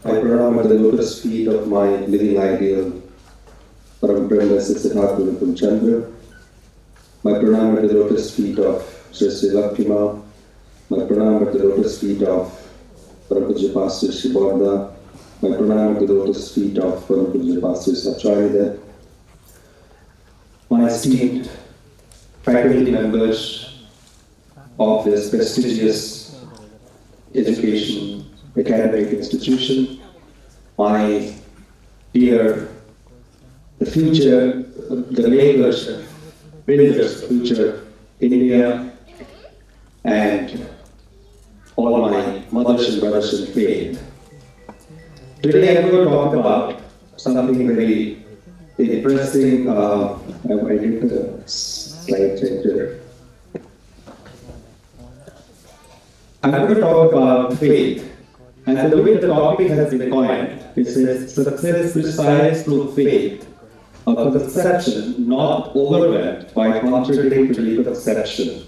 I pranam at the lotus feet of my living ideal, Sree Thakur Anukulchandra. My pranam at the lotus feet of Sree Sree Lakshma. My pranam at the lotus feet of Parampujya Pastor Shiborda. My pranam at the lotus feet of Parampujya Pastor Sacharya. My esteemed faculty members of this prestigious education academic institution, my dear, the future, the makers, builders of future India, and all my mothers and brothers in faith. Today I'm going to talk about something very interesting. I did the slide changer. I'm going to talk about faith. And the way the topic has been coined, it says success precise through faith, a conception not overwhelmed by contradictory conception.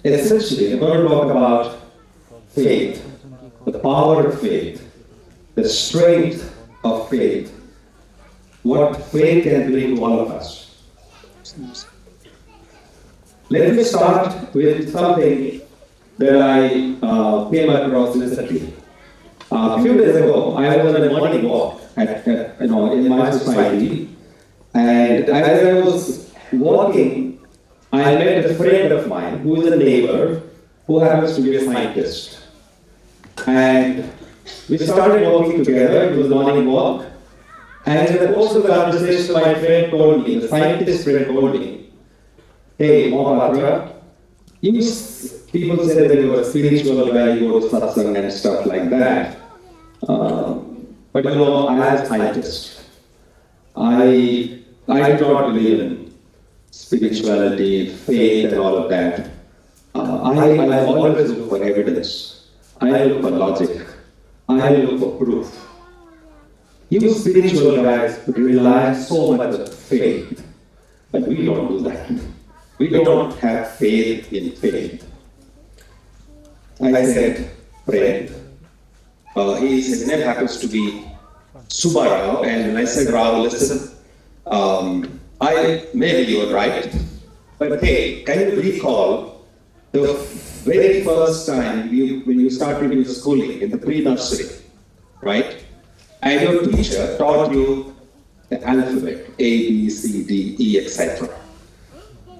Essentially, I'm going to talk about faith, the power of faith, the strength of faith, what faith can bring to all of us. Let me start with something that I came across recently. A few days ago, I was on a morning walk in my society, and as I was walking, I met a friend of mine who is a neighbor who happens to be a scientist. And we started walking together. It was a morning walk, and in the course of the conversation, my friend told me, the scientist friend told me, "Hey, Mohapatra, people say that you are a spiritual guy, you go to satsang and stuff like that. But you know, as a scientist, I do not believe in spirituality, faith, and all of that. I always look for evidence. I look for logic. I look for proof. You spiritual guys rely so much on faith, but we don't do that. We don't have faith in faith." I said, "Friend, his name happens to be Subbarao," and I said, "Rao, listen, maybe you are right, but hey, can you recall the very first time when you started your schooling in the pre-nursery, right? And your teacher taught you the alphabet, A, B, C, D, E, etc.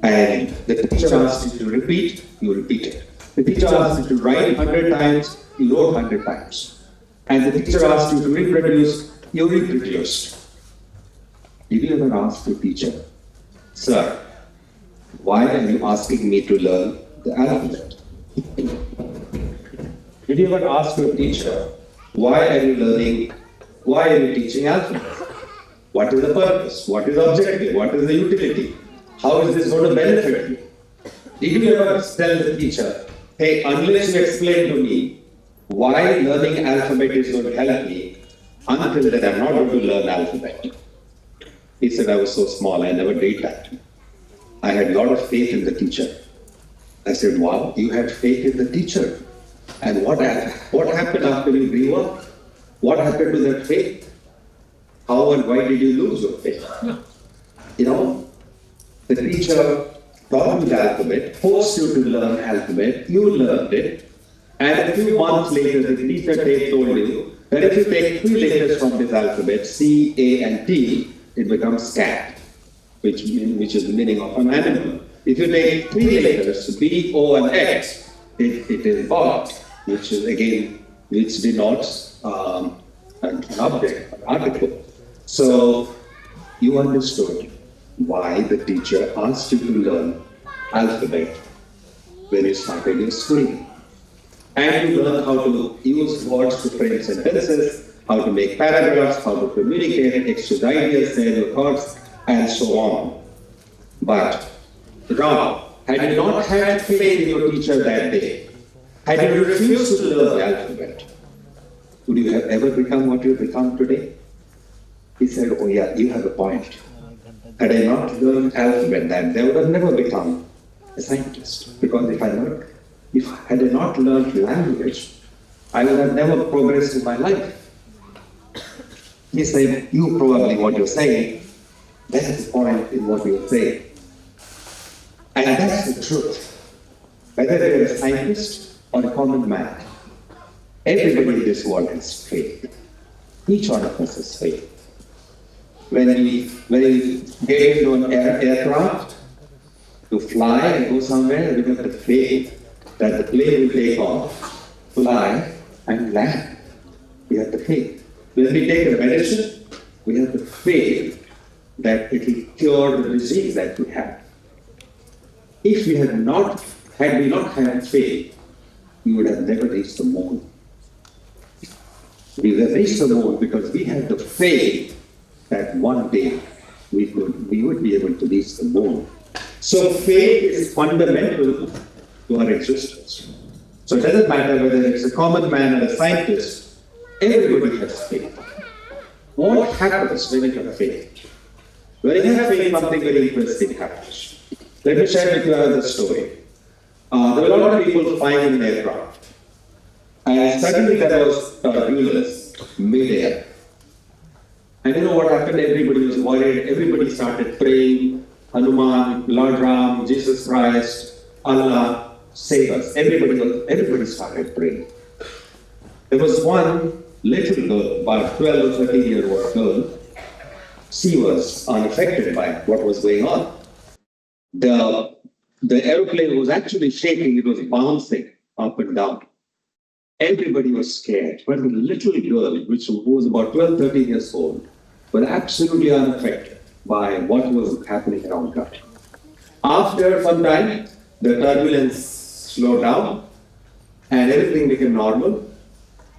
And the teacher asked you to repeat, you repeated. The teacher asked you to write 100 times, you wrote 100 times. And the teacher asked you to reproduce, you reproduced. Did you ever ask the teacher, "Sir, why are you asking me to learn the alphabet?" Did you ever ask your teacher, why are you teaching alphabet? What is the purpose? What is the objective? What is the utility? How is this going to benefit you? Did you ever tell the teacher, "Hey, unless you explain to me why learning alphabet is going to help me, until then I'm not going to learn alphabet"? He said, "I was so small, I never did that. I had a lot of faith in the teacher." I said, "Wow, you had faith in the teacher. And what happened after you grew up? What happened to that faith? How and why did you lose your faith?" You know, the teacher taught you the alphabet, forced you to learn alphabet, you learned it, and a few months later the teacher told you that if you take 3 letters from this alphabet, C, A, and T, it becomes cat, which is the meaning of an animal. If you take 3 letters, B, O, and X, it is bot, which denotes an object, an article. So you understood why the teacher asked you to learn alphabet when you started your schooling. And you learn how to use words to frame sentences, how to make paragraphs, how to communicate, exchange ideas, share your thoughts, and so on. But Ram, had you not had faith in your teacher that day, had you refused to learn the alphabet, would you have ever become what you become today? He said, "Oh yeah, you have a point. Had I not learned alphabet then, I would have never become a scientist. Because if I had not learned language, I would have never progressed in my life. He said, you probably what you're saying, that's the point in what you're saying. And that's the truth. Whether you're a scientist or a common man, everybody in this world has faith. Each one of us has faith. When we get into an aircraft to fly and go somewhere, we have the faith that the plane will take off, fly, and land. We have the faith. When we take a medicine, we have the faith that it will cure the disease that we have. If we had not had faith, we would have never reached the moon. We would have reached the moon because we had the faith that one day we would be able to reach the moon. So faith is fundamental to our existence. So it doesn't matter whether it's a common man or a scientist, everybody has faith. What happens when you have faith? When you have faith, something very interesting happens. Let me share with you another story. There were a lot of people flying in an aircraft. And suddenly there was turbulence mid-air. And you know what happened? Everybody was worried. Everybody started praying, Hanuman, Lord Ram, Jesus Christ, Allah, save us. Everybody started praying. There was one little girl, about 12 or 13-year-old girl. She was unaffected by what was going on. The aeroplane was actually shaking. It was bouncing up and down. Everybody was scared, but the little girl, who was about 12, 13 years old, was absolutely unaffected by what was happening around her. After some time, the turbulence slowed down and everything became normal.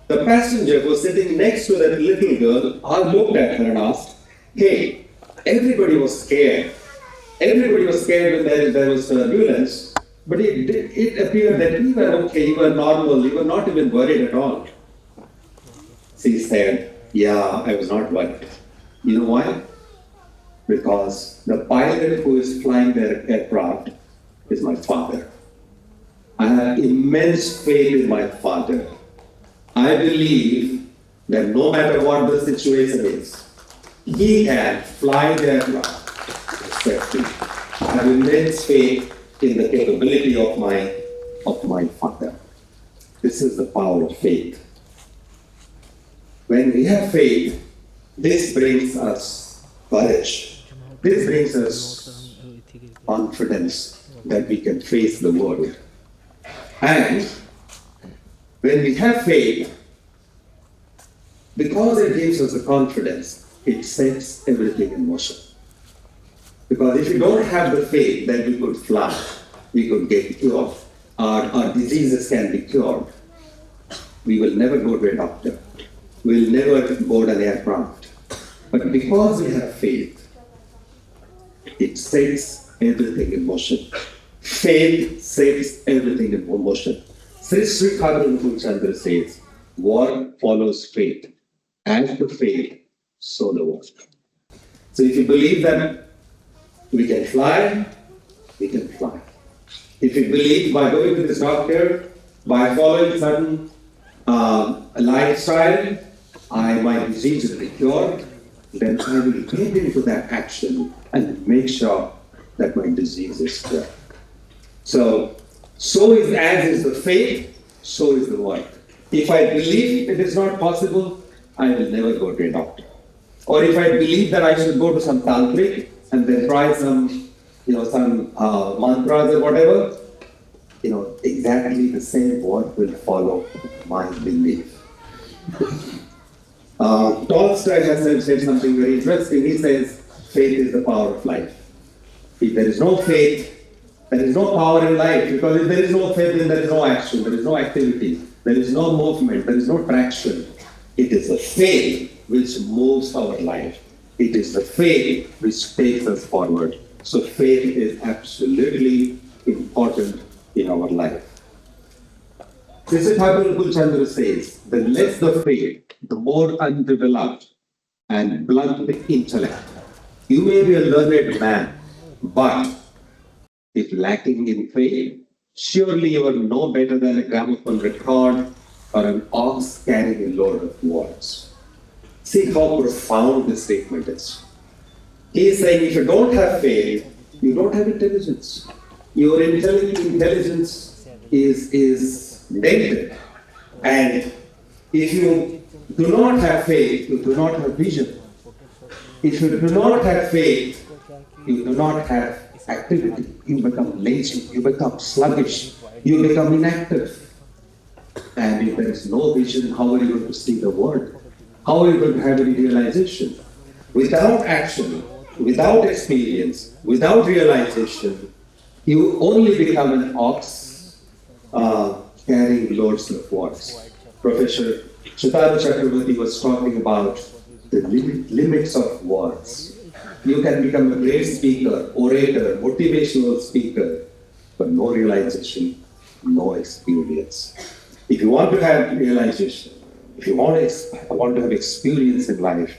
The passenger was sitting next to that little girl, looked at her and asked, hey, everybody was scared. Everybody was scared when there was turbulence, but it appeared that you were okay, you were normal, you were not even worried at all. She said, yeah, I was not worried. You know why? Because the pilot who is flying their aircraft is my father. I have immense faith in my father. I believe that no matter what the situation is, he can fly the aircraft. I have immense faith in the capability of my father. This is the power of faith. When we have faith, this brings us courage. This brings us confidence that we can face the world. And when we have faith, because it gives us the confidence, it sets everything in motion. Because if you don't have the faith that we could fly, we could get cured, our diseases can be cured, we will never go to a doctor. We will never board an aircraft. But because we have faith, it sets everything in motion. Faith sets everything in motion. Sree Sree Thakur Anukulchandra says, work follows faith. As the faith, so the work. So if you believe that we can fly, we can fly. If you believe by going to this doctor, by following certain lifestyle, my disease will be cured, then I will get into that action and make sure that my disease is cured. So as is the faith, so is the work. If I believe it is not possible, I will never go to a doctor. Or if I believe that I should go to some tantric and then try some mantras or whatever, exactly the same work will follow my belief. Tolstoy has said something very interesting. He says, faith is the power of life. If there is no faith, there is no power in life, because if there is no faith, then there is no action, there is no activity, there is no movement, there is no traction. It is the faith which moves our life. It is the faith which takes us forward. So faith is absolutely important in our life. Sree Sree Thakur Anukulchandra says, the less the faith, the more undeveloped and blunt the intellect. You may be a learned man, but if lacking in faith, surely you are no better than a gramophone record or an ox carrying a load of words. See how profound this statement is. He is saying if you don't have faith, you don't have intelligence. Your intelligence is dented. And if you do not have faith, you do not have vision. If you do not have faith, you do not have activity. You become lazy, you become sluggish, you become inactive. And if there is no vision, how are you going to see the world? How are you going to have any realization? Without action, without experience, without realization, you only become an ox carrying loads of words. Professor Shitaru Chakravarti was talking about the limits of words. You can become a great speaker, orator, motivational speaker, but no realization, no experience. If you want to have realization, if you want to have experience in life,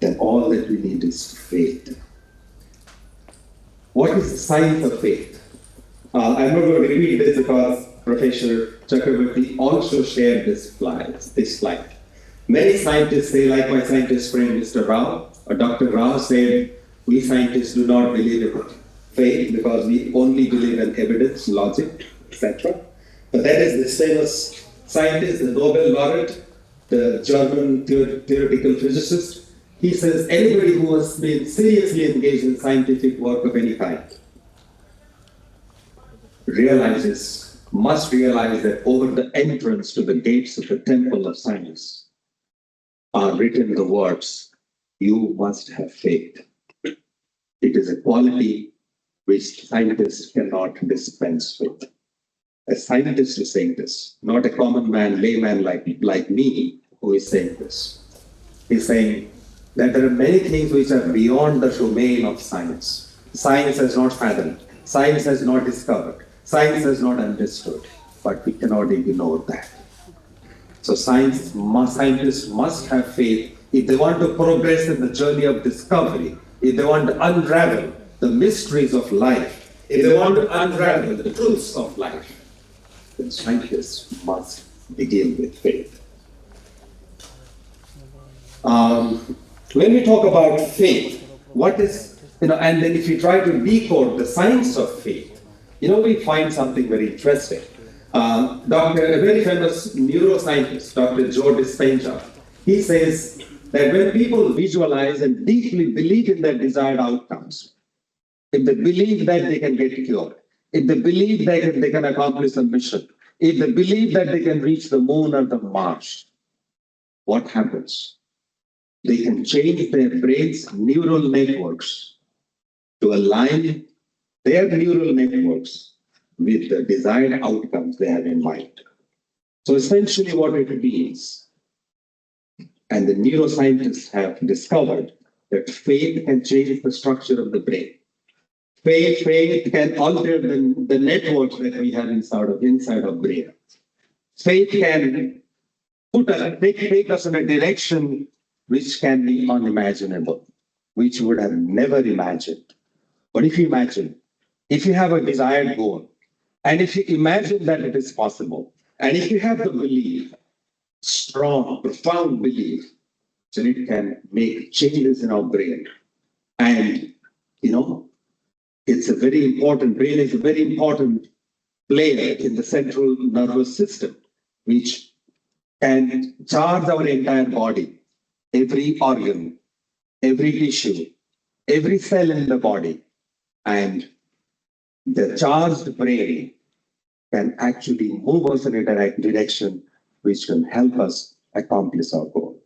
then all that we need is faith. What is the science of faith? I'm not going to repeat this because Professor Chakravarti also shared this slide. Many scientists say, like my scientist friend Mr. Rao, or Dr. Rao said, we scientists do not believe in faith because we only believe in evidence, logic, etc. But that is this famous scientist, the Nobel laureate, the German theoretical physicist. He says anybody who has been seriously engaged in scientific work of any kind must realize that over the entrance to the gates of the temple of science are written the words, you must have faith. It is a quality which scientists cannot dispense with. A scientist is saying this, not a common man, layman like me who is saying this. He's saying that there are many things which are beyond the domain of science. Science has not fathomed, science has not discovered, science has not understood, but we cannot ignore that. So scientists must have faith if they want to progress in the journey of discovery, if they want to unravel the mysteries of life, if they want to unravel the truths of life, then scientists must begin with faith. When we talk about faith, what is, and then if we try to decode the science of faith, we find something very interesting. A very famous neuroscientist, Dr. Joe Dispenza, he says that when people visualize and deeply believe in their desired outcomes, if they believe that they can get cured, if they believe that they can accomplish a mission, if they believe that they can reach the moon or the Mars, what happens? They can change their brain's neural networks to align their neural networks with the desired outcomes they have in mind. So essentially what it means, and the neuroscientists have discovered that faith can change the structure of the brain. Faith can alter the networks that we have inside of brain. Faith can take us in a direction which can be unimaginable, which you would have never imagined. But if you have a desired goal, and if you imagine that it is possible, and if you have the belief, strong, profound belief, then it can make changes in our brain. And, it's a very important, brain is a very important player in the central nervous system, which can charge our entire body, every organ, every tissue, every cell in the body. And the charged brain can actually move us in a direction which can help us accomplish our goal.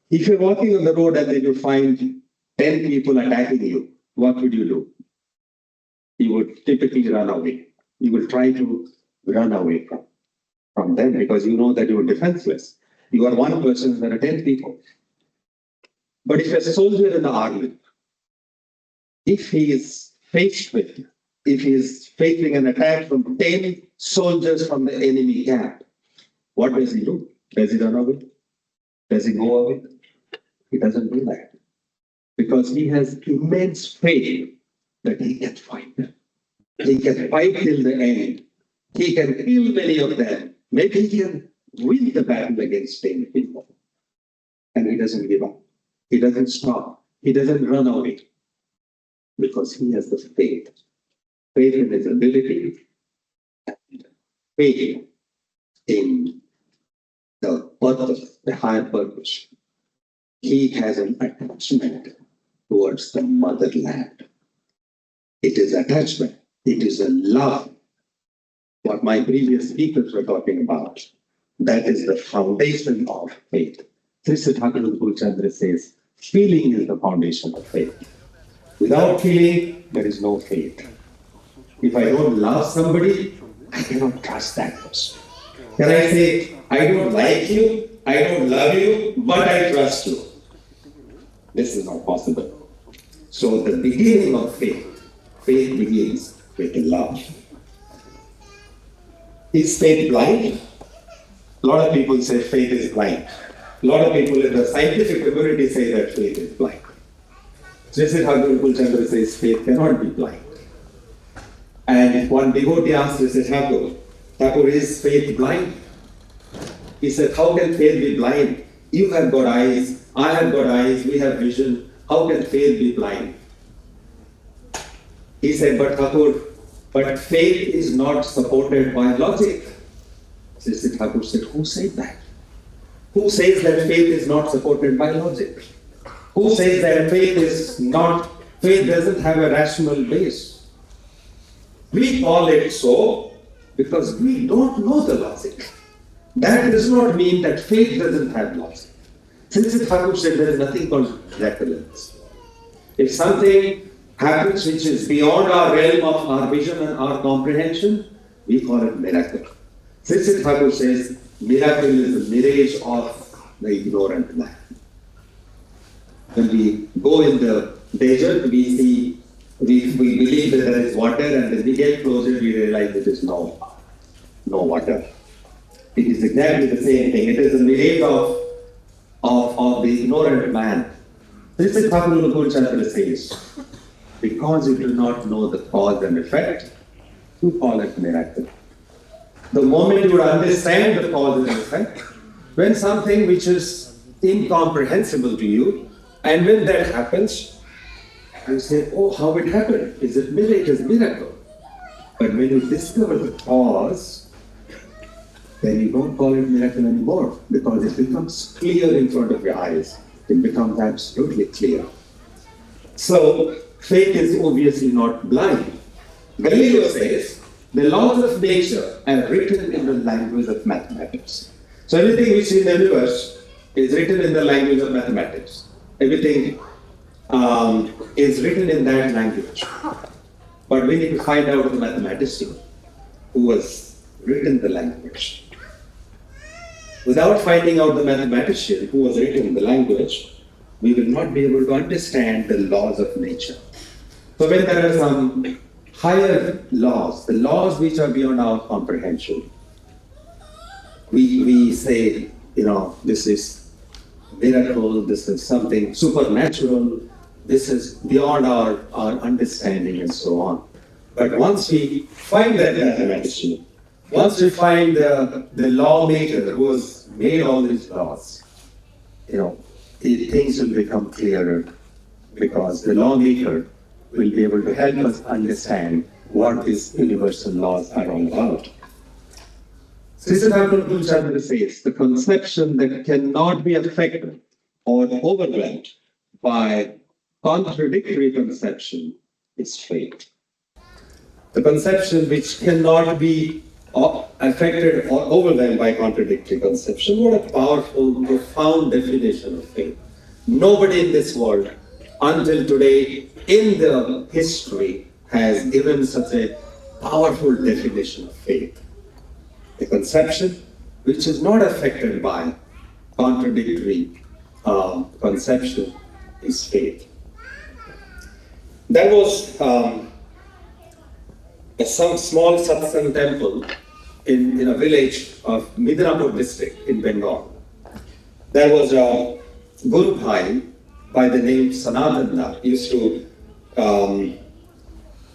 If you're walking on the road and then you find 10 people attacking you, what would you do? You would typically run away. You will try to run away from them because you know that you are defenseless. You are one person and there are 10 people. But if a soldier in the army, if he is facing an attack from 10 soldiers from the enemy camp, what does he do? Does he run away? Does he go away? He doesn't do that. Because he has immense faith that he can fight them. He can fight till the end. He can kill many of them. Maybe he can win the battle against 10 people. and he doesn't give up. He doesn't stop. He doesn't run away because he has the faith. Faith in his ability, and faith in the purpose, the higher purpose. He has an attachment towards the motherland. It is attachment. It is a love. What my previous speakers were talking about, that is the foundation of faith. Sree Sree Thakur Anukulchandra says, feeling is the foundation of faith. Without feeling, there is no faith. If I don't love somebody, I cannot trust that person. Can I say, I don't like you, I don't love you, but I trust you? This is not possible. So the beginning of faith begins with love. Is faith blind? A lot of people say faith is blind. A lot of people in the scientific community say that faith is blind. Sree Sree Thakur Anukulchandra says faith cannot be blind. And one devotee asked Sree Sree Thakur, is faith blind? He said, how can faith be blind? You have got eyes, I have got eyes, we have vision. How can faith be blind? He said, but Thakur, but faith is not supported by logic. Sree Sree Thakur said, who said that? Who says that faith is not supported by logic? Who says that faith doesn't have a rational base? We call it so because we don't know the logic. That does not mean that faith doesn't have logic. Sree Sree Thakur said there is nothing called relevance. If something happens which is beyond our realm of our vision and our comprehension, we call it miracle. Sree Sree Thakur says miracle is the mirage of the ignorant man. When we go in the desert, we believe that there is water, and when we get closer, we realize there is no water. It is exactly the same thing. It is a mirage of the ignorant man. This is Thakur Anukulchandra says, because you do not know the cause and effect, you call it miracle. The moment you understand the cause and effect, when something which is incomprehensible to you, and when that happens, you say, oh, how it happened? Is it miracle? It is miracle. But when you discover the cause, then you don't call it miracle anymore, because it becomes clear in front of your eyes. It becomes absolutely clear. So, faith is obviously not blind. Galileo says, the laws of nature are written in the language of mathematics. So everything which is in the universe is written in the language of mathematics. Everything is written in that language. But we need to find out the mathematician who has written the language. Without finding out the mathematician who has written the language, we will not be able to understand the laws of nature. So when there are some higher laws, the laws which are beyond our comprehension, we say, this is miracle, this is something supernatural, this is beyond our understanding and so on. But once we find that mathematician, once we find the lawmaker who has made all these laws, things will become clearer, because the lawmaker will be able to help us understand what these universal laws are all about. Sree Sree Thakur Anukulchandra says, the conception that cannot be affected or overwhelmed by contradictory conception is faith. The conception which cannot be affected or overwhelmed by contradictory conception. What a powerful, profound definition of faith. Nobody in this world, until today, in the history, has given such a powerful definition of faith. The conception which is not affected by contradictory conception is faith. There was some small satsang temple in a village of Midnapur district in Bengal. There was a Guru Bhai by the name Sanatana used to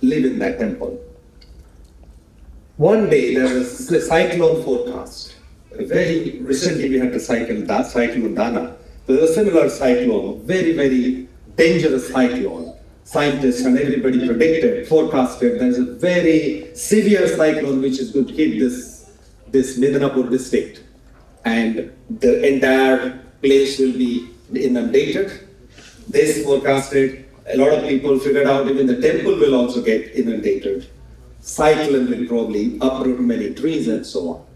live in that temple. One day there was a cyclone forecast. Very recently we had the cyclone Dana, There's a similar cyclone, very, very dangerous cyclone. Scientists and everybody predicted, forecasted, there's a very severe cyclone which is going to hit this Midnapur district. And the entire place will be inundated. This forecasted, a lot of people figured out even the temple will also get inundated. Cyclone will probably uproot many trees and so on.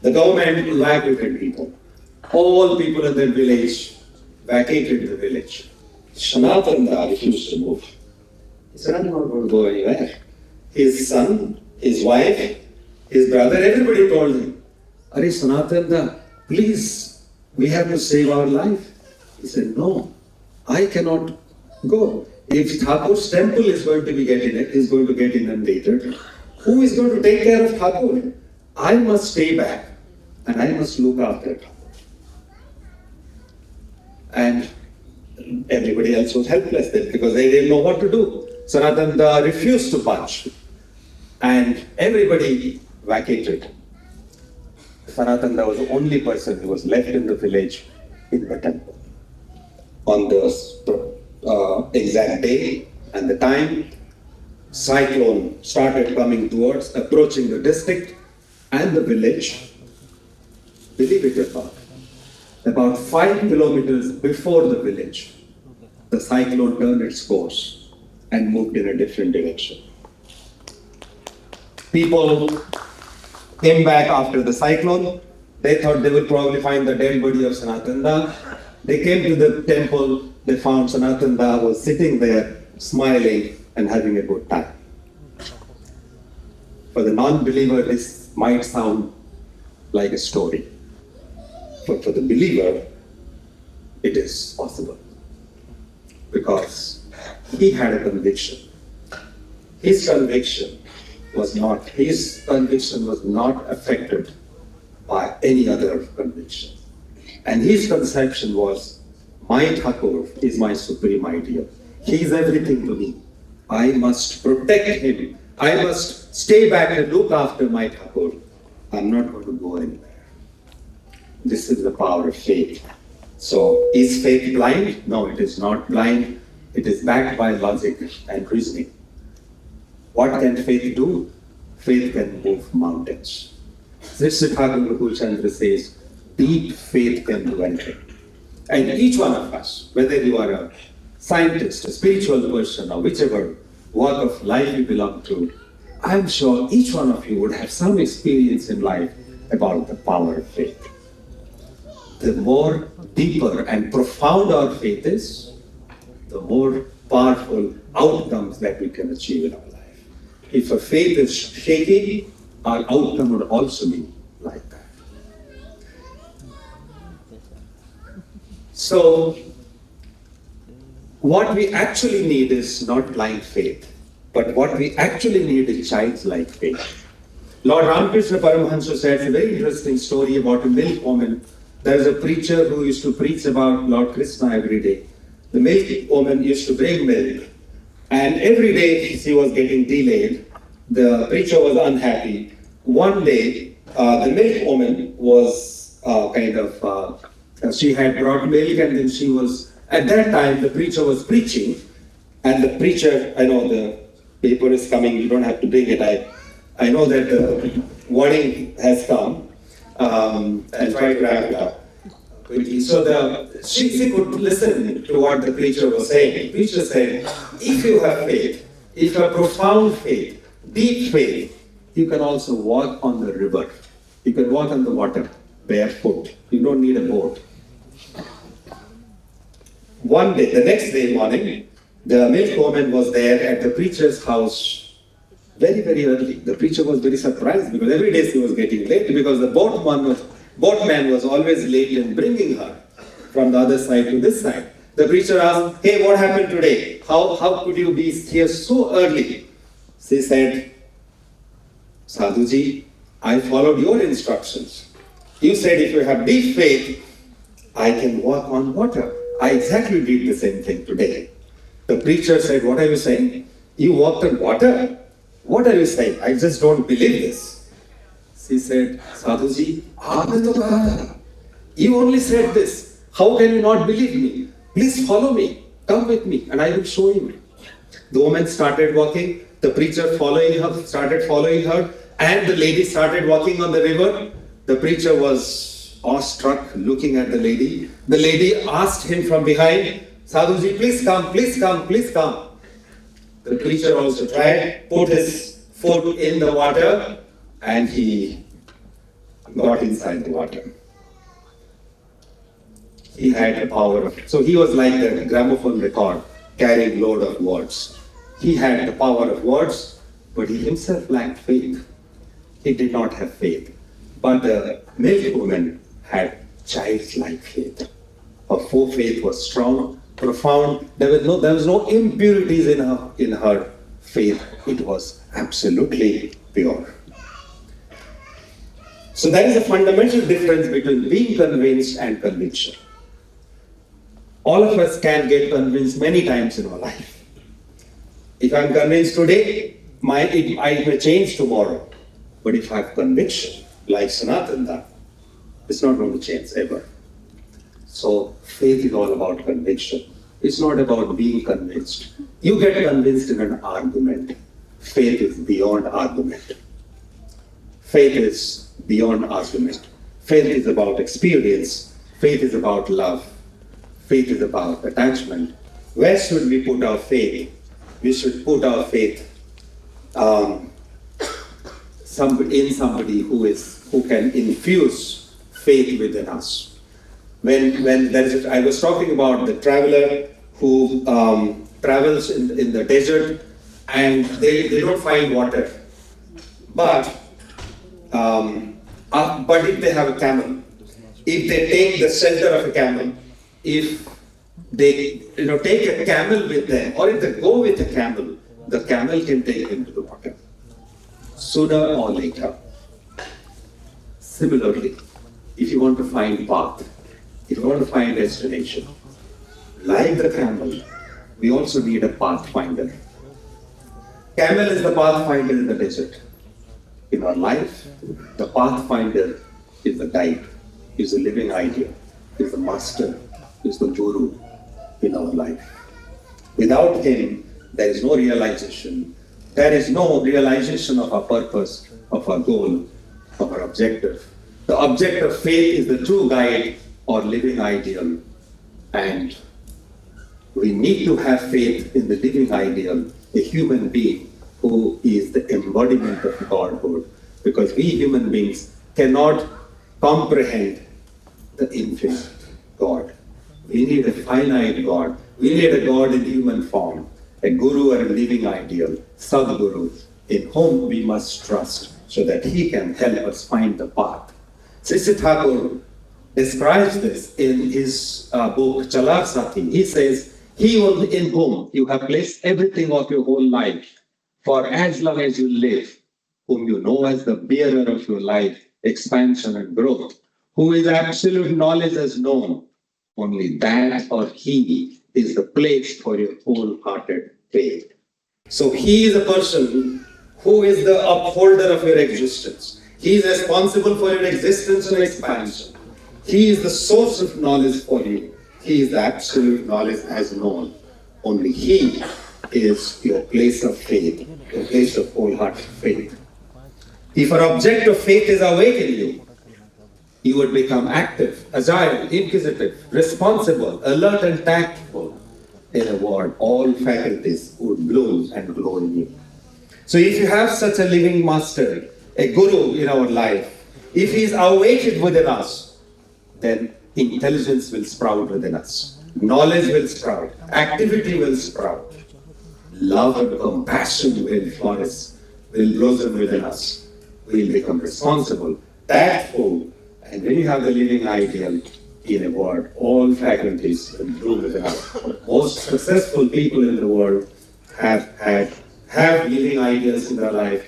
The government evacuated people. All people in their village vacated the village. Sanatana refused to move. He said, I'm not going to go anywhere. His son, his wife, his brother, everybody told him, Are Sanatana, please, we have to save our life. He said, no, I cannot go. If Thakur's temple is going to get inundated, who is going to take care of Thakur? I must stay back and I must look after Thakur. And everybody else was helpless then because they didn't know what to do. Sanatana refused to budge and everybody vacated. Sanatana was the only person who was left in the village in the temple. On the exact day and the time, cyclone started coming towards, approaching the district and the village. Believe it or not, about 5 kilometers before the village, the cyclone turned its course and moved in a different direction. People came back after the cyclone. They thought they would probably find the dead body of Sanatana. They came to the temple. They found Sanatana was sitting there, smiling and having a good time. For the non-believer, this might sound like a story. But for the believer, it is possible. Because he had a conviction. His conviction was not affected by any other conviction. And his conception was, my Thakur is my supreme ideal. He is everything to me. I must protect him. I must stay back and look after my Thakur. I'm not going to go anywhere. This is the power of faith. So, is faith blind? No, it is not blind. It is backed by logic and reasoning. What can faith do? Faith can move mountains. Sree Sree Thakur Anukulchandra says, deep faith can do anything. And each one of us, whether you are a scientist, a spiritual person, or whichever walk of life you belong to, I'm sure each one of you would have some experience in life about the power of faith. The more deeper and profound our faith is, the more powerful outcomes that we can achieve in our life. If our faith is shaky, our outcome would also be like that. So, what we actually need is not blind faith, but what we actually need is childlike faith. Lord Ramakrishna Paramahansa says a very interesting story about a milk woman. There is a preacher who used to preach about Lord Krishna every day. The milk woman used to bring milk, and every day she was getting delayed. The preacher was unhappy. One day, the milk woman was she had brought milk, and then she was, at that time, the preacher was preaching, and the preacher, I know the paper is coming, you don't have to bring it. I know that the warning has come. I'll try to wrap it up quickly. So she could listen to what the preacher was saying. The preacher said, if you have faith, if you have profound faith, deep faith, you can also walk on the river. You can walk on the water barefoot. You don't need a boat. One day, the next day morning, the milk woman was there at the preacher's house very, very early. The preacher was very surprised because every day she was getting late because the boatman was always late in bringing her from the other side to this side. The preacher asked, hey, what happened today? How could you be here so early? She said, Sadhuji, I followed your instructions. You said if you have deep faith, I can walk on water. I exactly did the same thing today. The preacher said, what are you saying? You walked on water? What are you saying? I just don't believe this. She said, Sadhuji, you only said this. How can you not believe me? Please follow me. Come with me and I will show you. The woman started walking. The preacher started following her. And the lady started walking on the river. The preacher was awestruck looking at the lady. The lady asked him from behind, Sadhuji, please come, please come, please come. The preacher also tried, put his foot in the water, and he got inside the water. He had the power of it. So he was like a gramophone record, carrying load of words. He had the power of words, but he himself lacked faith. He did not have faith. But the milkwoman had childlike faith. Her faith was strong, profound. There was no impurities in her faith. It was absolutely pure. So there is a fundamental difference between being convinced and conviction. All of us can get convinced many times in our life. If I'm convinced today, I may change tomorrow. But if I have conviction, like Sanatana, it's not going to change ever. So faith is all about conviction. It's not about being convinced. You get convinced in an argument. Faith is beyond argument. Faith is beyond argument. Faith is about experience. Faith is about love. Faith is about attachment. Where should we put our faith? We should put our faith in somebody who can infuse faith within us. I was talking about the traveler who travels in the desert and they don't find water. But if they have a camel, if they take the shelter of a camel, if they take a camel with them, or if they go with a camel, the camel can take them to the water. Sooner or later. Similarly, if you want to find path, if you want to find destination, like the camel, we also need a pathfinder. Camel is the pathfinder in the desert. In our life, the pathfinder is the guide, is the living idea, is the master, is the guru in our life. Without him, there is no realization. There is no realization of our purpose, of our goal, of our objective. The object of faith is the true guide or living ideal. And we need to have faith in the living ideal, a human being who is the embodiment of Godhood. Because we human beings cannot comprehend the infinite God. We need a finite God. We need a God in human form, a guru or a living ideal, Sadguru, in whom we must trust so that he can help us find the path. Sree Sree Thakur describes this in his book Chalar Sati. He says, he in whom you have placed everything of your whole life for as long as you live, whom you know as the bearer of your life, expansion and growth, who is absolute knowledge as known, only that or he is the place for your wholehearted faith. So he is a person who is the upholder of your existence. He is responsible for your existence and expansion. He is the source of knowledge for you. He is the absolute knowledge as known. Only he is your place of faith, your place of wholehearted faith. If our object of faith is awake in you, you would become active, agile, inquisitive, responsible, alert and tactful. In a word, all faculties would bloom and glow in you. So if you have such a living master, a guru in our life, if he is awakened within us, then intelligence will sprout within us. Knowledge will sprout. Activity will sprout. Love and compassion will flourish, will blossom within us. We will become responsible, tactful, and when you have the living ideal, in a word, all faculties will bloom within us. Most successful people in the world have living ideals in their life.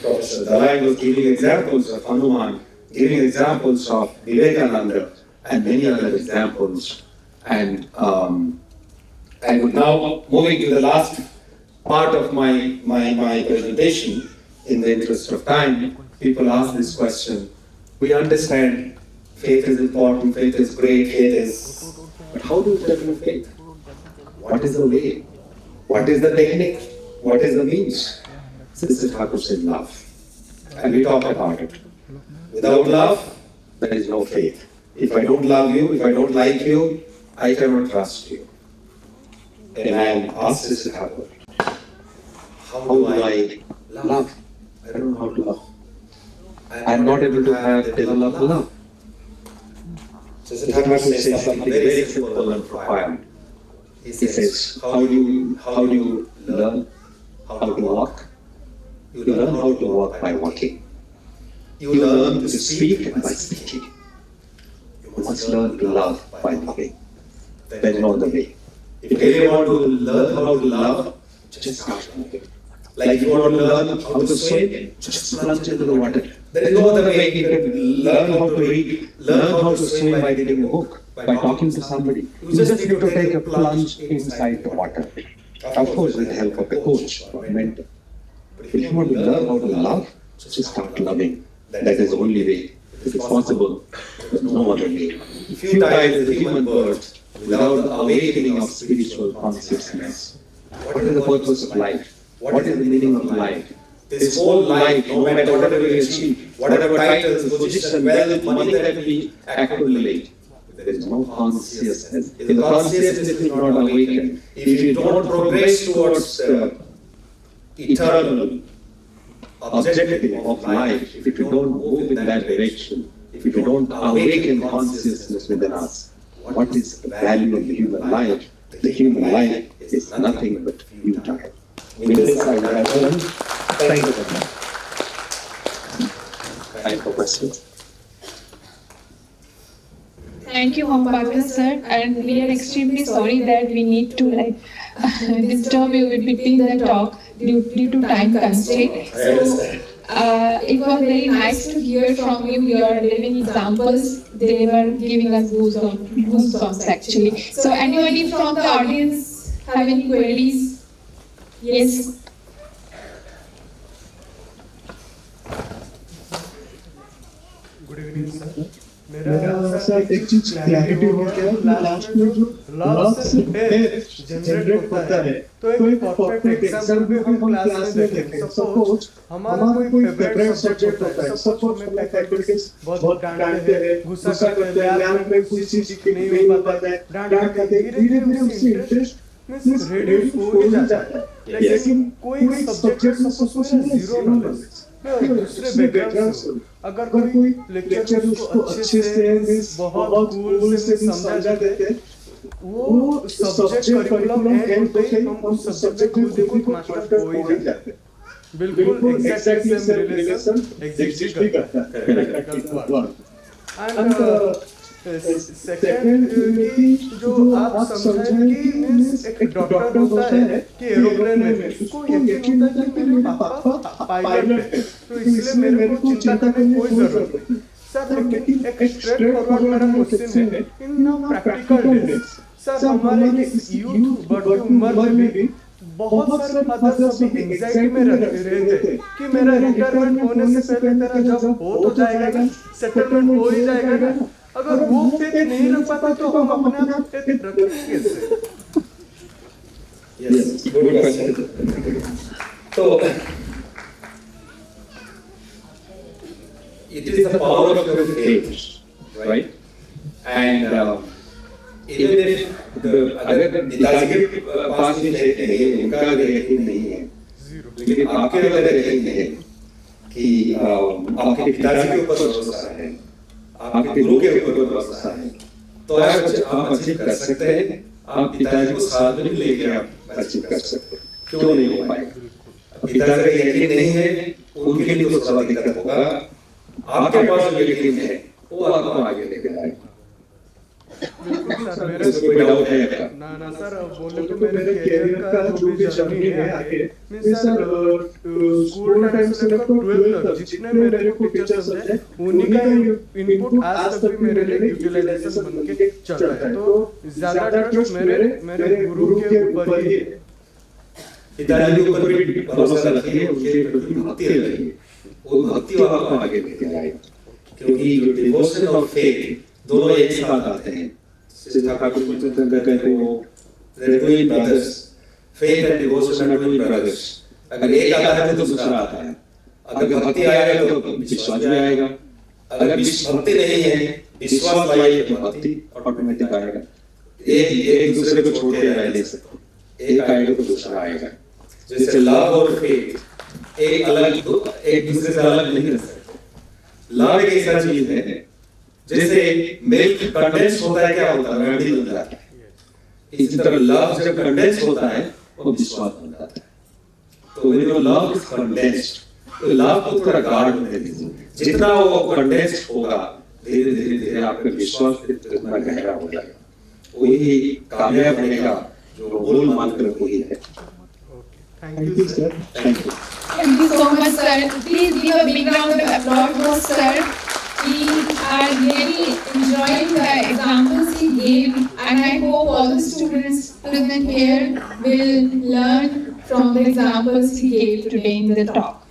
Professor Relied was giving examples of Hanuman, giving examples of Vivekananda, and many other examples. And I would now, moving to the last part of my presentation, in the interest of time, people ask this question. We understand faith is important, faith is great, faith is... But how do you develop faith? What is the way? What is the technique? What is the means? Sister Thakur said love. And we talk about it. Without love, there is no faith. If I don't love you, if I don't like you, I cannot trust you. And I asked Sister Thakur, how do I love? I don't know how to love. I am not able to develop love. Sister Thakur says something very simple and profound. He says, how do you learn how to walk? You learn how to walk by walking. You learn to speak by speaking. You must learn to love by loving. Then know the way. If you really want to learn how to love, just start loving. Like if you want to learn how to swim, just plunge into the water. There is no other way you can learn how to read, learn how to swim by reading a book, by talking to somebody. You just need to take a plunge inside the water. Of course, with the help of a coach or a mentor. But if you want to learn how to love, just start loving. That is the only way. If it's possible, there's no other way. Few times the human birth, without the awakening of spiritual consciousness. What is the purpose of life? What is the meaning of life? This whole life, no matter whatever we achieve, whatever titles, position, wealth, money that we accumulate, there is no consciousness. If the consciousness is not awakened, if you don't progress towards eternal objective of life, if you don't move in that direction, if you don't awaken consciousness within us, what is the value of the human life? The human life is nothing but futile. With this, I will adjourn. Thank you very much. Time for questions. Thank you, Mohapatra sir, and we are extremely sorry that we need to disturb you between the talk due to time constraint. So it was very nice to hear from you your living examples. They were giving us goosebumps actually. So anybody from the audience have any queries? Yes. Good evening, sir. मेरा sir एक चीज clarity हो गया last में जो love से generate होता है तो एक परफेक्ट एग्जांपल भी हम क्लास में देखें सपोज हमारा कोई फेवरेट सब्जेक्ट होता है सपोज हमें फैकल्टीज बहुत डांटते हैं गुस्सा करते हैं लैब में कुछ चीज नहीं हो पाता है डांटते हैं धीरे-धीरे उससे इंटरेस्ट मींस रेड्यूस हो ही जाता है लेकिन कोई सब्जेक्ट सपोज में जीरो नॉलेज दूसरे बैकग्राउंड से अगर कोई लेक्चर उसको अच्छे से बहुत कूल से समझा देते वो सब्जेक्ट करिकुलम एंड पे हम उस सब्जेक्ट को देखो मास्टर हो ही जाते बिल्कुल एग्जैक्टली सेम रिलेशन एग्जिस्ट भी करता है एंड सेकंड जो आप समझें कि मींस एक डॉक्टर होता है कि एरोप्लेन में उसको यकीन होता है कि मेरे पापा पायलट है तो इसलिए मेरे को चिंता करने की कोई जरूरत नहीं सर लेकिन एक स्ट्रेट फॉरवर्ड मेरा क्वेश्चन है इन प्रैक्टिकल डेज सर हमारे इस यूथ बढ़ती उम्र में भी बहुत सारे फादर्स अभी एंजाइटी में रहते हैं कि मेरा रिटायरमेंट होने से पहले तेरा जॉब हो तो जाएगा सेटलमेंट हो ही जाएगा ना अगर वो फेथ नहीं रख पाता तो हम अपने आप फेथ रखेंगे कैसे? Yes, good question. So, it is the power of your faith, right? And even if अगर पिताजी के पास भी यकीन नहीं है, उनका अगर यकीन नहीं है, लेकिन आपके अगर यकीन है कि आपके पिताजी के ऊपर भरोसा है, आपके गुरु के ऊपर भरोसा है, तो आप अचीव कर सकते हैं, आप पिताजी को साथ में लेके आप अचीव कर सकते हैं, क्यों नहीं हो पाएगा? पिताजी का यकीन नहीं है, उनके लिए तो थोड़ा दिक्कत होगा, आपके पास जो यकीन है, वो आपको आगे लेके जाएगा। बिल्कुल सर मेरे कोई डाउट है क्या? ना सर बोले तो मेरे कैरियर का जो भी जर्नी है आगे मैं सर स्कूल टाइम से लेकर 12 तक जितने मेरे को टीचर्स हैं उन्हीं का इनपुट आज तक भी मेरे लिए यूटिलाइजेशन बन के चल रहा है तो ज्यादा ट्रस्ट मेरे गुरु के ऊपर ही है पिताजी के ऊपर भी भरोसा रखिए उनके प्रति भक्ति रखिए वो भक्ति आपको आगे लेके जाएगा क्योंकि जो डिवोशन और फेथ दोनों एक साथ आते हैं। श्री ठाकुर अनुकूलचंद्र कहते हो twin brothers, faith and devotion are twin brothers। अगर एक आता है तो दूसरा आता है, अगर भक्ति आएगा तो विश्वास भी आएगा, अगर भक्ति नहीं है विश्वास आएगा तो भक्ति ऑटोमेटिक आएगा। एक दूसरे को छोड़ के रह नहीं सकते, एक आएगा तो दूसरा आएगा। जैसे लव और फेथ एक दूसरे से अलग नहीं रह सकते। लव एक ऐसा चीज है जैसे मिल्क कंडेंस होता है, क्या होता है, रेमेडी बन जाता है। इसी तरह लव जब कंडेंस होता है वो विश्वास बन जाता है। तो when your love is condensed, तो लव को थोड़ा गाढ़ होने दीजिए। जितना वो कंडेंस्ड होगा धीरे धीरे आपका विश्वास उतना गहरा हो जाएगा। वही कामयाब होने का जो मूल मंत्र वही है। Thank you, sir. Thank you. Thank you so much, sir. Please give a big round of applause for sir. We are really enjoying the examples he gave, and I hope all the students present here will learn from the examples he gave today in the talk.